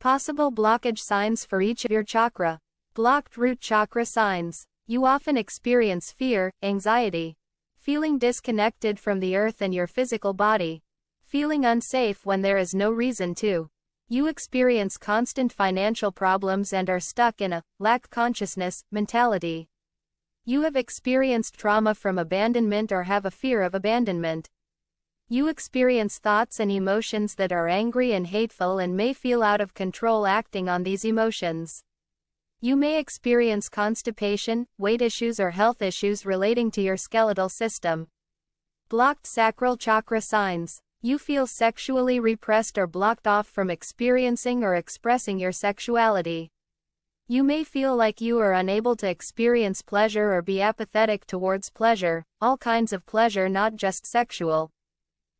Possible blockage signs for each of your chakra. Blocked root chakra signs. You often experience fear, anxiety, feeling disconnected from the earth and your physical body, feeling unsafe when there is no reason to. You experience constant financial problems and are stuck in a lack consciousness mentality. You have experienced trauma from abandonment or have a fear of abandonment. You experience thoughts and emotions that are angry and hateful and may feel out of control acting on these emotions. You may experience constipation, weight issues or health issues relating to your skeletal system. Blocked sacral chakra signs. You feel sexually repressed or blocked off from experiencing or expressing your sexuality. You may feel like you are unable to experience pleasure or be apathetic towards pleasure, all kinds of pleasure, not just sexual.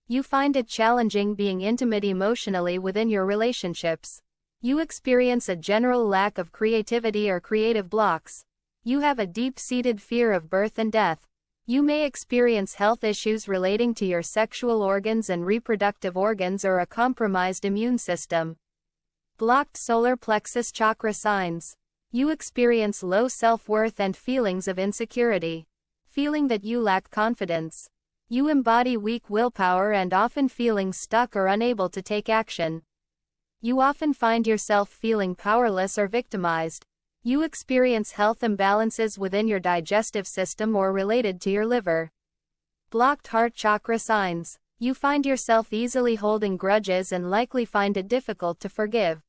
You find it challenging being intimate emotionally within your relationships. You experience a general lack of creativity or creative blocks. You have a deep-seated fear of birth and death. You may experience health issues relating to your sexual organs and reproductive organs or a compromised immune system. Blocked solar plexus chakra signs. You experience low self-worth and feelings of insecurity, feeling that you lack confidence. You embody weak willpower and often feeling stuck or unable to take action. You often find yourself feeling powerless or victimized. You experience health imbalances within your digestive system or related to your liver. Blocked heart chakra signs. You find yourself easily holding grudges and likely find it difficult to forgive.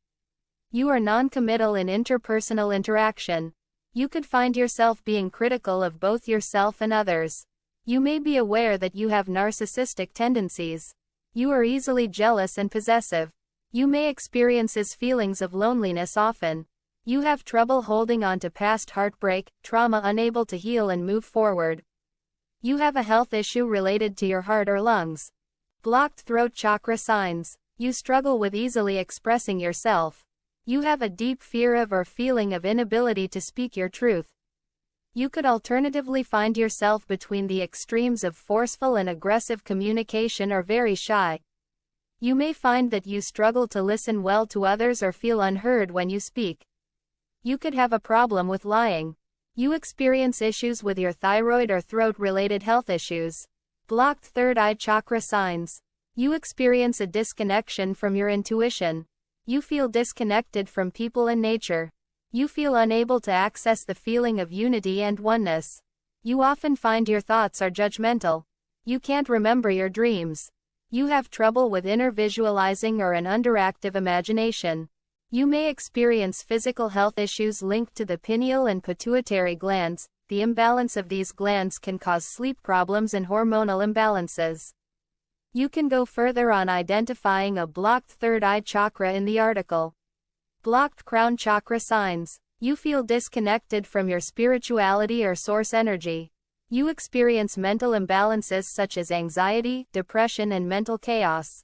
You are non-committal in interpersonal interaction. You could find yourself being critical of both yourself and others. You may be aware that you have narcissistic tendencies. You are easily jealous and possessive. You may experience feelings of loneliness often. You have trouble holding on to past heartbreak, trauma, unable to heal and move forward. You have a health issue related to your heart or lungs. Blocked throat chakra signs. You struggle with easily expressing yourself. You have a deep fear of or feeling of inability to speak your truth. You could alternatively find yourself between the extremes of forceful and aggressive communication or very shy. You may find that you struggle to listen well to others or feel unheard when you speak. You could have a problem with lying. You experience issues with your thyroid or throat-related health issues. Blocked third eye chakra signs. You experience a disconnection from your intuition. You feel disconnected from people and nature. You feel unable to access the feeling of unity and oneness. You often find your thoughts are judgmental. You can't remember your dreams. You have trouble with inner visualizing or an underactive imagination. You may experience physical health issues linked to the pineal and pituitary glands. The imbalance of these glands can cause sleep problems and hormonal imbalances. You can go further on identifying a blocked third eye chakra in the article. Blocked crown chakra signs. You feel disconnected from your spirituality or source energy. You experience mental imbalances such as anxiety, depression, and mental chaos.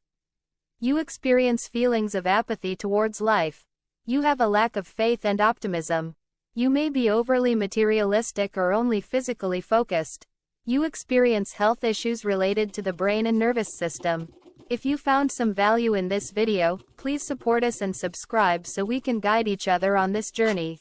You experience feelings of apathy towards life. You have a lack of faith and optimism. You may be overly materialistic or only physically focused. You experience health issues related to the brain and nervous system. If you found some value in this video, please support us and subscribe so we can guide each other on this journey.